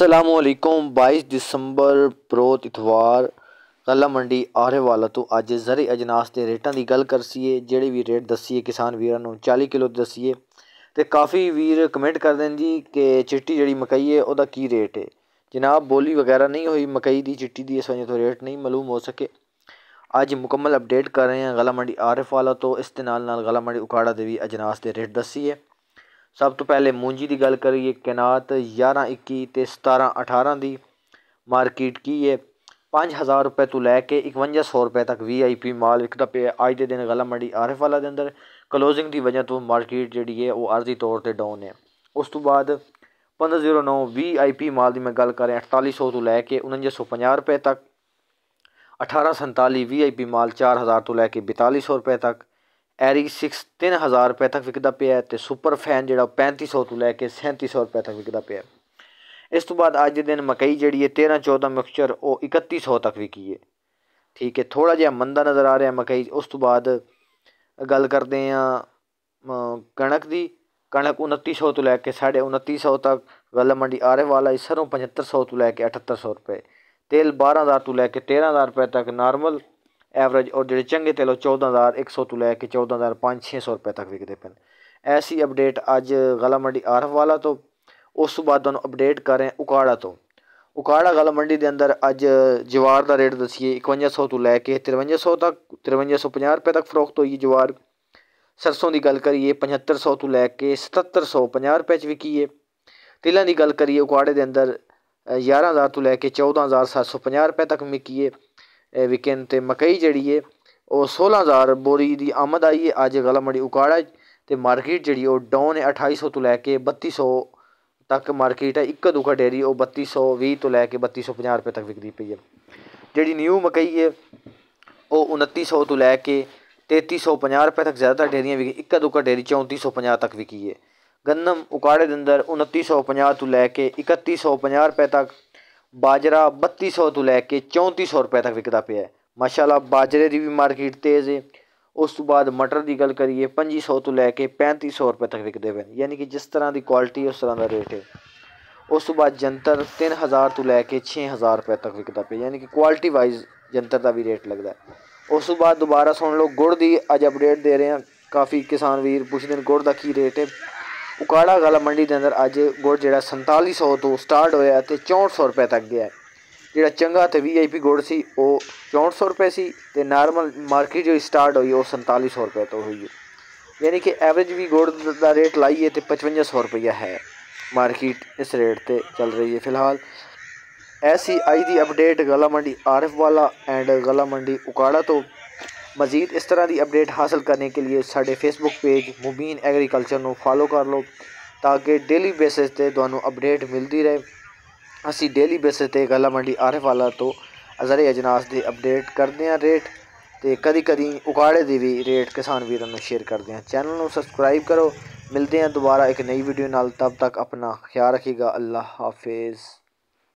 अस्सलामुअलैकुम 22 दिसंबर बरोज़ इतवार गल्ला मंडी आरेवाला तो अज ज़रे अजनास के रेटा की गल करसीए। जेह्ड़े भी रेट दसीए किसान वीरां 40 किलो दसीए तो काफ़ी वीर कमेंट करते हैं जी कि चिट्टी जी मकई है वह की रेट है। जनाब बोली वगैरह नहीं हुई मकई की चिट्टी की, इस वजह तो रेट नहीं मालूम हो सके। अज मुकम्मल अपडेट कर रहे हैं गल्ला मंडी आरेवाला तो इस दे नाल गल्ला मंडी उकाड़ा के भी अजनास के रेट दसीए। सब तो पहले मूंजी की गल करिए, कैनात 11-21 तो 17-18 की मार्केट की है। 5000 रुपये तो लैके 5100 रुपये तक VIP माल विकता पे अज के दिन गल्ला मंडी आरेवाला के अंदर क्लोजिंग की वजह तो मार्केट जी है वो आर्जी तौर पर डाउन है। उस तो बाद 1509 VIP माल की मैं गल करें 4800 तो लैके 4950 रुपये तक। 1847 VIP माल 4000 तो लैके 4200 रुपये तक। एरी 6 3000 रुपये तक विकता पे। तो सुपर फैन जो 3500 तो लैके 3700 रुपये तक विकता पे। इस तो बाद अज के दिन मकई जी है 13-14 मिक्सचर वो 3100 तक विकी है। ठीक है, थोड़ा जहा मंदा नज़र आ रहा है मकई। उस तो बाद गल करते हैं कणक की। कणक 2900 तो लैके 2950 तक गल्ला मंडी आरेवाला। सरों 7500 तो लैके 7800 रुपये। तेल 12000 तो लैके 13000 रुपये तक नॉर्मल एवरेज। और जो चंगे तेल 14100 तो लैके 14500 रुपये तक विकते पे। ऐसी अपडेट अज गल्ला मंडी आरेवाला तो। उस बाद तुहानूं अपडेट करें उकाड़ा तो। उकाड़ा गल्ला मंडी के अंदर अज जवार का रेट दसीए 5100 तो लैके 5300 तक। 5350 रुपये तक फरोख्त हुई जवार। सरसों की गल करिए 7500 तो लैके 7750 रुपये विकी है। तिलों की गल करिए उकाड़े के अंदर 11000 तो लैके 14750 रुपये तक विकी है विकन। तो मकई जी है वो 16000 बोरी की आमद आई है अज गल्ला मंडी उकाड़ा। तो मार्केट जी डाउन है 2800 तो लैके 3200 तक मार्केट है। एक दुखा डेयरी वो 3220 तो लैके 3250 रुपये तक विकती पई है। जी न्यू मकई है वो 2900 तो लैके 3350 रुपये तक ज़्यादातर डेयरियाँ विकी। एक दुखा डेयरी 3450 तक विकी है। गंदम उकाड़े के अंदर 2950 तो लैके 3150 रुपये तक। बाजरा 3200 तो लैके 3400 रुपये तक विकता पे है। माशाल्लाह बाजरे की भी मार्केट तेज़ है। उस तो बाद मटर की गल करिए 2500 तो लैके 3500 रुपये तक विकते पे, यानी कि जिस तरह की क्वालिटी उस तरह का रेट है। उस तो बाद जंतर 3000 तो लैके 6000 रुपये तक विकता पे, यानी कि क्वालिटी वाइज जंतर का भी रेट लगता है। उस तो बाद दोबारा सुन लो गुड़ की अज अपडेट दे रहे हैं। काफ़ी किसान वीर पुछते हैं गुड़ का की रेट है। उकाड़ा गल्ला मंडी के अंदर अज गुड़ जो 4700 तो स्टार्ट होया तो 6400 रुपये तक गया है। जो चंगा तो VIP गुड़ से वो 6400 रुपये से। तो नॉर्मल मार्केट जो स्टार्ट हुई वो 4700 रुपये तो हुई है, यानी कि एवरेज भी गुड़ का रेट लाइए तो 5500 रुपया है मार्केट इस रेट पर चल रही है फ़िलहाल। ऐसी अज की अपडेट गल्ला मंडी आरेवाला एंड गल्ला मंडी उकाड़ा तो। मज़ीद इस तरह की अपडेट हासिल करने के लिए साढ़े फेसबुक पेज मुबीन एग्रीकल्चर को फॉलो कर लो ताकि डेली बेसिस पे तुहानूं अपडेट मिलती रहे। असी डेली बेसिस पे गल्ला मंडी आरेवाला तो ज़रे अजनास के अपडेट करते हैं रेट। तो कदी कदी उकाड़े के भी रेट किसान वीरों शेयर करते हैं। चैनल को सबसक्राइब करो। मिलते हैं दोबारा एक नई वीडियो नाल, तब तक अपना ख्याल रखिएगा। अल्लाह हाफिज़।